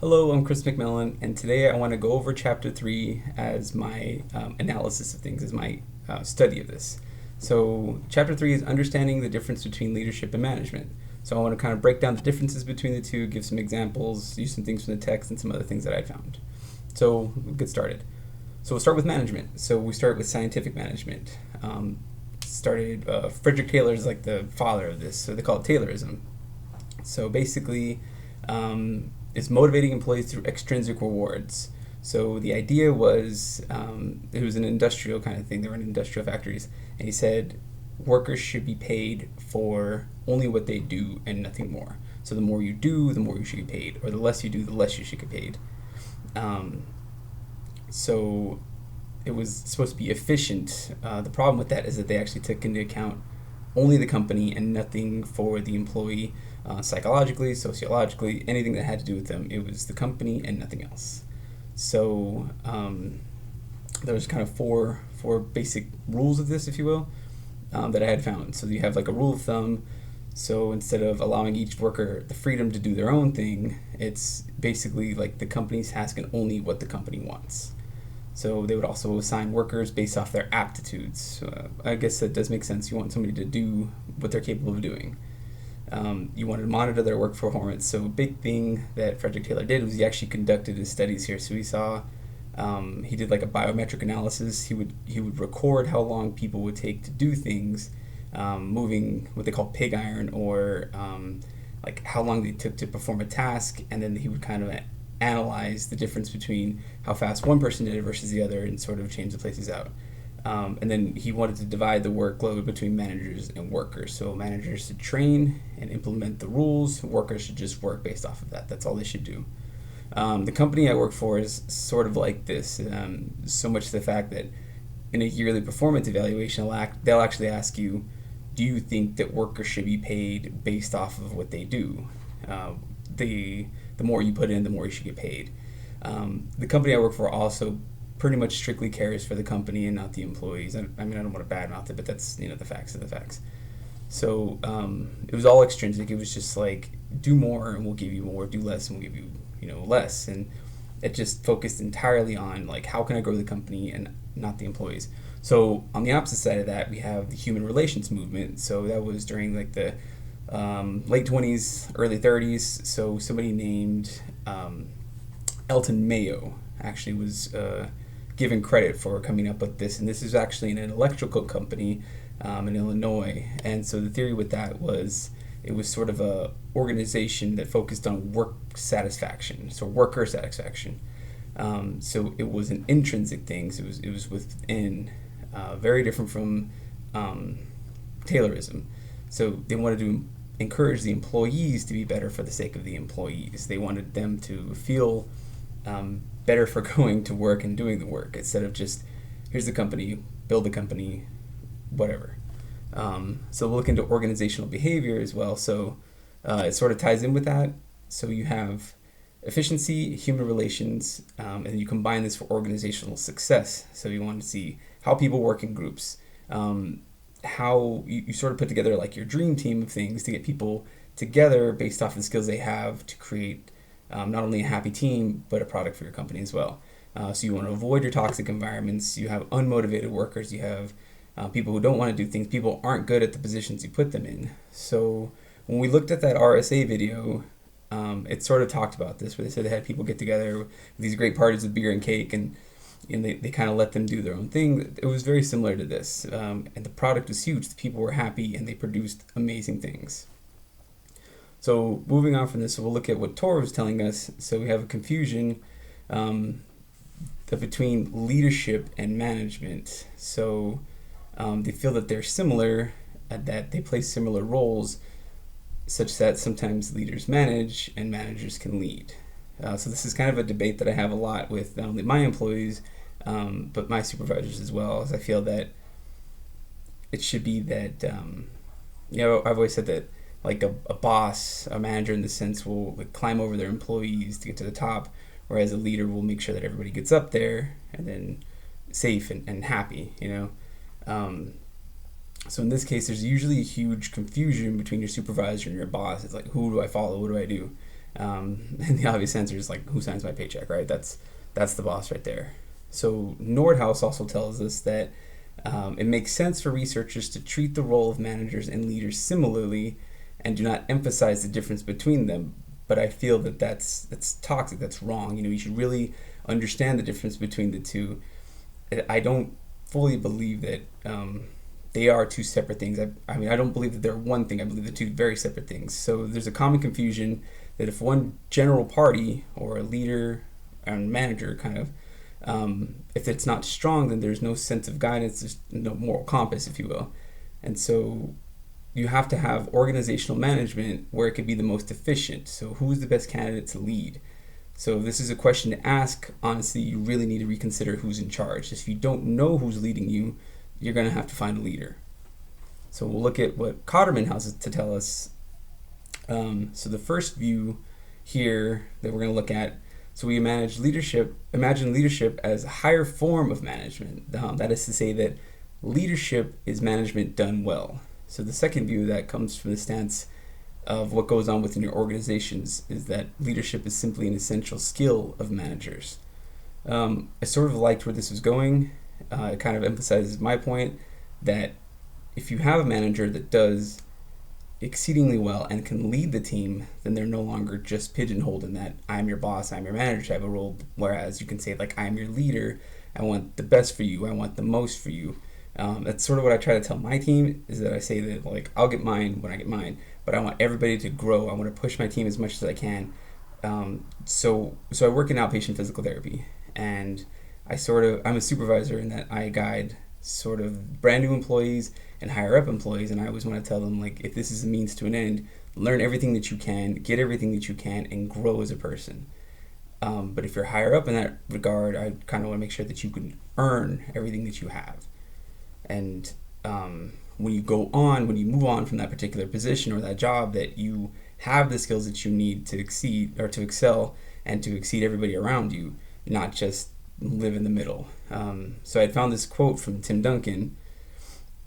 Hello, I'm Chris McMillan, and today I want to go over Chapter 3 as my analysis of things, as my study of this. So, Chapter 3 is understanding the difference between leadership and management. So, I want to kind of break down the differences between the two, give some examples, use some things from the text, and some other things that I found. So, we'll get started. So, we'll start with management. So, we start with scientific management. Frederick Taylor is like the father of this, so they call it Taylorism. So, basically, is motivating employees through extrinsic rewards. So the idea was, it was an industrial kind of thing. They were in industrial factories, and he said workers should be paid for only what they do and nothing more. So the more you do, the more you should get paid, or the less you do, the less you should get paid. So it was supposed to be efficient. The problem with that is that they actually took into account only the company and nothing for the employee, psychologically, sociologically, anything that had to do with them. It was the company and nothing else. So there was kind of four basic rules of this, if you will, that I had found. So you have like a rule of thumb. So instead of allowing each worker the freedom to do their own thing, it's basically like the company's asking only what the company wants. So they would also assign workers based off their aptitudes. I guess that does make sense. You want somebody to do what they're capable of doing. You wanted to monitor their work performance. So a big thing that Frederick Taylor did was he actually conducted his studies here. So he saw, he did like a biometric analysis. He would record how long people would take to do things, moving what they call pig iron, or like how long they took to perform a task, and then he would kind of analyze the difference between how fast one person did it versus the other and sort of change the places out. And then he wanted to divide the workload between managers and workers. So managers should train and implement the rules. Workers should just work based off of that. That's all they should do. The company I work for is sort of like this, so much to the fact that in a yearly performance evaluation, they'll actually ask you, do you think that workers should be paid based off of what they do? The more you put in, the more you should get paid. The company I work for also pretty much strictly cares for the company and not the employees. I don't want to badmouth it, but that's the facts of the facts. So it was all extrinsic. It was just like, do more and we'll give you more, do less and we'll give you less, and it just focused entirely on like how can I grow the company and not the employees. So on the opposite side of that, we have the human relations movement. So that was during like the late 20s, early 30s. So somebody named Elton Mayo actually was given credit for coming up with this, and this is actually in an electrical company in Illinois. And so the theory with that was it was sort of a organization that focused on work satisfaction, so worker satisfaction. So it was an intrinsic thing. So it was within, very different from Taylorism. So they wanted to encourage the employees to be better for the sake of the employees. They wanted them to feel better for going to work and doing the work instead of just, here's the company, build the company, whatever. So we'll look into organizational behavior as well. So it sort of ties in with that. So you have efficiency, human relations, and you combine this for organizational success. So you want to see how people work in groups, how you sort of put together like your dream team of things to get people together based off the skills they have to create not only a happy team, but a product for your company as well. So you want to avoid your toxic environments. You have unmotivated workers. You have people who don't want to do things. People aren't good at the positions you put them in. So when we looked at that RSA video, it sort of talked about this, where they said they had people get together with these great parties with beer and cake, and they kind of let them do their own thing. It was very similar to this. And the product was huge. The people were happy, and they produced amazing things. So moving on from this, so we'll look at what Torr was telling us. So we have a confusion between leadership and management. So they feel that they're similar, that they play similar roles, such that sometimes leaders manage and managers can lead. So this is kind of a debate that I have a lot with not only my employees, but my supervisors as well, as I feel that it should be that, I've always said that like a boss, a manager in the sense, will like climb over their employees to get to the top, whereas a leader will make sure that everybody gets up there and then safe and happy, So in this case, there's usually a huge confusion between your supervisor and your boss. It's like, who do I follow? What do I do? And the obvious answer is like, who signs my paycheck, right? That's the boss right there. So Nordhaus also tells us that it makes sense for researchers to treat the role of managers and leaders similarly and do not emphasize the difference between them. But I feel that that's toxic, that's wrong. You should really understand the difference between the two. I don't fully believe that they are two separate things. I mean, I don't believe that they're one thing. I believe they're two very separate things. So there's a common confusion that if one general party or a leader and manager kind of, if it's not strong, then there's no sense of guidance, there's no moral compass, if you will. And so you have to have organizational management where it could be the most efficient. So who's the best candidate to lead? So if this is a question to ask, honestly, you really need to reconsider who's in charge. If you don't know who's leading you, you're going to have to find a leader. So we'll look at what Cotterman has to tell us. So the first view here that we're going to look at, so we imagine leadership as a higher form of management. That is to say that leadership is management done well. So the second view that comes from the stance of what goes on within your organizations is that leadership is simply an essential skill of managers. I sort of liked where this was going. It kind of emphasizes my point that if you have a manager that does exceedingly well and can lead the team, then they're no longer just pigeonholed in that I'm your boss, I'm your manager type of role, whereas you can say like I'm your leader, I want the best for you, I want the most for you. That's sort of what I try to tell my team, is that I say that like I'll get mine when I get mine, but I want everybody to grow. I want to push my team as much as I can. So I work in outpatient physical therapy, and I'm a supervisor in that I guide sort of brand new employees and higher up employees, and I always want to tell them like, if this is a means to an end, learn everything that you can, get everything that you can, and grow as a person. But if you're higher up in that regard, I kind of want to make sure that you can earn everything that you have. And when you move on from that particular position or that job, that you have the skills that you need to exceed or to excel and to exceed everybody around you, not just live in the middle. So I found this quote from Tim Duncan.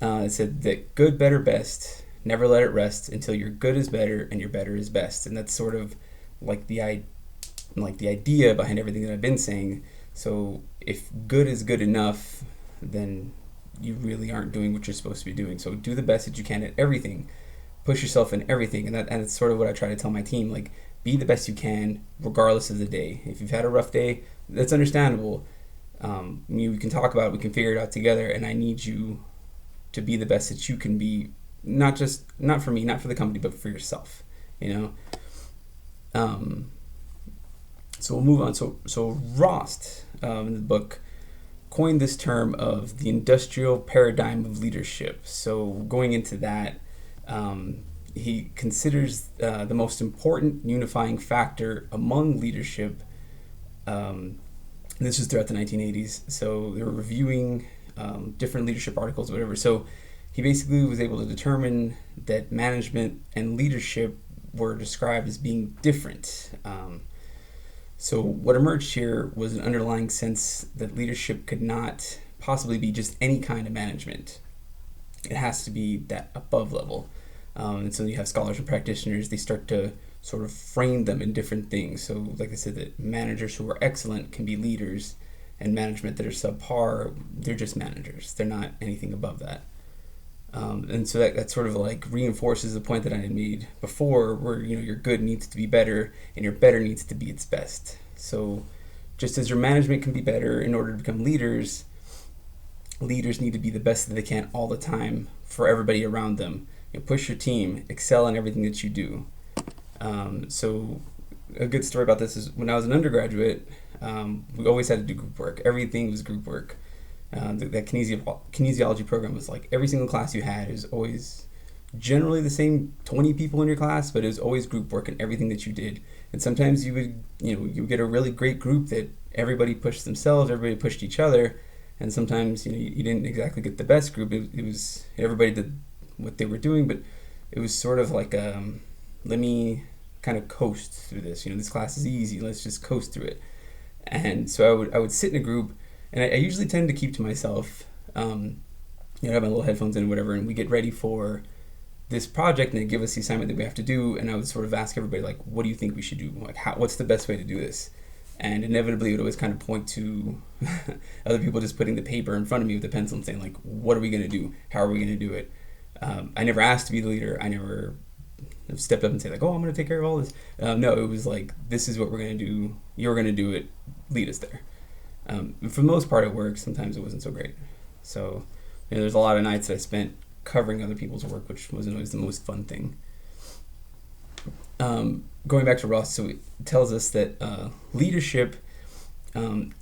It said that good, better, best, never let it rest until your good is better and your better is best. And that's sort of like the idea behind everything that I've been saying. So if good is good enough, then you really aren't doing what you're supposed to be doing. So do the best that you can at everything. Push yourself in everything. And it's sort of what I try to tell my team. Like, be the best you can regardless of the day. If you've had a rough day, that's understandable. We can talk about it, we can figure it out together, and I need you to be the best that you can be, not for me, not for the company, but for yourself, So we'll move on. So Rost, in the book, coined this term of the industrial paradigm of leadership. So going into that, he considers the most important unifying factor among leadership. This was throughout the 1980s. So they were reviewing different leadership articles, whatever. So he basically was able to determine that management and leadership were described as being different. So what emerged here was an underlying sense that leadership could not possibly be just any kind of management. It has to be that above level. And so you have scholars and practitioners, they start to sort of frame them in different things. So like I said, that managers who are excellent can be leaders, and management that are subpar, they're just managers. They're not anything above that. And so that sort of like reinforces the point that I had made before, where your good needs to be better and your better needs to be its best. So just as your management can be better in order to become leaders, leaders need to be the best that they can all the time for everybody around them. Push your team, excel in everything that you do. So a good story about this is when I was an undergraduate, we always had to do group work. Everything was group work. That kinesiology program was like every single class you had is always generally the same 20 people in your class, but it was always group work in everything that you did. And sometimes you would get a really great group that everybody pushed themselves, everybody pushed each other, and sometimes you didn't exactly get the best group. It was everybody did what they were doing, but it was sort of like let me kind of coast through this. This class is easy, let's just coast through it. And so I would sit in a group, and I usually tend to keep to myself. I have my little headphones in or whatever, and we get ready for this project and they give us the assignment that we have to do, and I would sort of ask everybody, like, what do you think we should do? Like, what's the best way to do this? And inevitably it would always kind of point to other people just putting the paper in front of me with a pencil and saying, like, what are we going to do? How are we going to do it? I never asked to be the leader. I never stepped up and said, like, oh, I'm going to take care of all this. No, it was like, this is what we're going to do. You're going to do it. Lead us there. For the most part, it worked. Sometimes it wasn't so great. So, there's a lot of nights that I spent covering other people's work, which wasn't always the most fun thing. Going back to Ross, so it tells us that leadership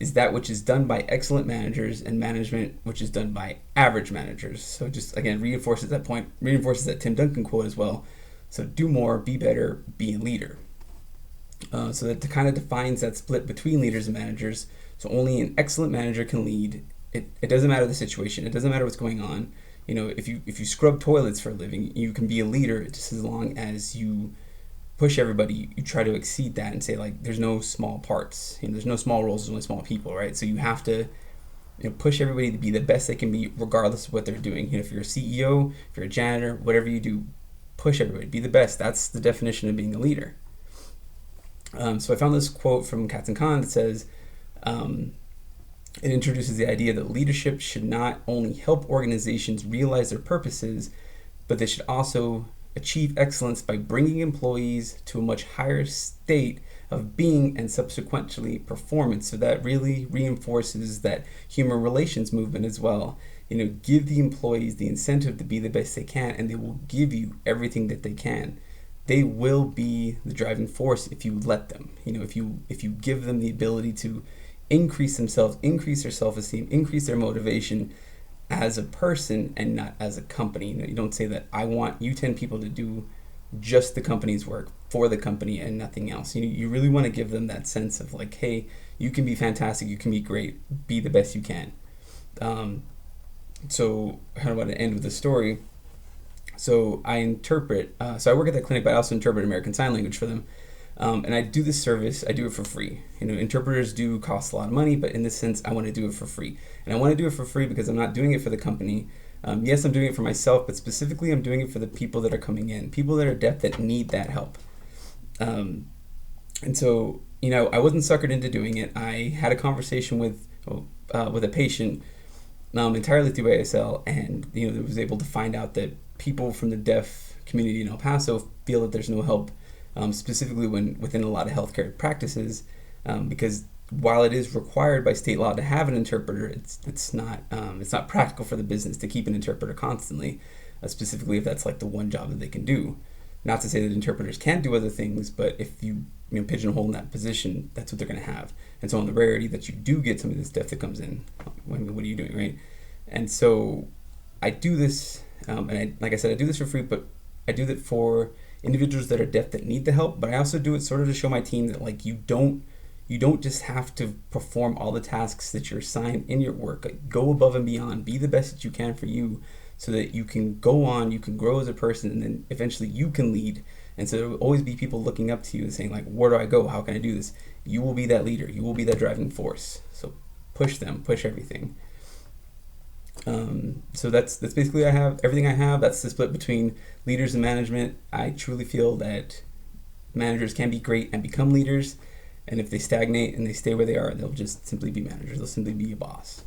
is that which is done by excellent managers, and management which is done by average managers. So just, again, reinforces that Tim Duncan quote as well. So do more, be better, be a leader. So that kind of defines that split between leaders and managers. So only an excellent manager can lead. It doesn't matter the situation. It doesn't matter what's going on. If you scrub toilets for a living, you can be a leader just as long as you push everybody. You try to exceed that and say, like, there's no small parts. There's no small roles. There's only small people, right? So you have to push everybody to be the best they can be, regardless of what they're doing. If you're a CEO, if you're a janitor, whatever you do, push everybody, be the best. That's the definition of being a leader. So I found this quote from Katz-Kahn that says, it introduces the idea that leadership should not only help organizations realize their purposes, but they should also achieve excellence by bringing employees to a much higher state of being and subsequently performance. So that really reinforces that human relations movement as well. Give the employees the incentive to be the best they can, and they will give you everything that they can. They will be the driving force if you let them. If you give them the ability to increase themselves, increase their self-esteem, increase their motivation as a person and not as a company. You don't say that I want you 10 people to do just the company's work for the company and nothing else. You really want to give them that sense of, like, hey, you can be fantastic, you can be great, be the best you can. So I kind of want to end with a story. So I interpret, so I work at that clinic, but I also interpret American Sign Language for them. And I do this service, I do it for free. Interpreters do cost a lot of money, but in this sense, I want to do it for free. And I want to do it for free because I'm not doing it for the company. Yes, I'm doing it for myself, but specifically I'm doing it for the people that are coming in, people that are deaf that need that help. And so, I wasn't suckered into doing it. I had a conversation with a patient entirely through ASL, and was able to find out that people from the deaf community in El Paso feel that there's no help. Specifically within a lot of healthcare practices, because while it is required by state law to have an interpreter, it's not practical for the business to keep an interpreter constantly, specifically if that's like the one job that they can do. Not to say that interpreters can't do other things, but if you pigeonhole in that position, that's what they're going to have. And so on the rarity that you do get somebody that's deaf that comes in, what are you doing, right? And so I do this, like I said, I do this for free, but I do that for individuals that are deaf that need the help, but I also do it sort of to show my team that, like, you don't just have to perform all the tasks that you're assigned in your work. Like, go above and beyond, be the best that you can for you, so that you can go on, you can grow as a person, and then eventually you can lead. And so there will always be people looking up to you and saying, like, where do I go? How can I do this? You will be that leader. You will be that driving force. So push them, push everything. So that's basically everything I have. That's the split between leaders and management. I truly feel that managers can be great and become leaders, and if they stagnate and they stay where they are, they'll just simply be managers. They'll simply be a boss.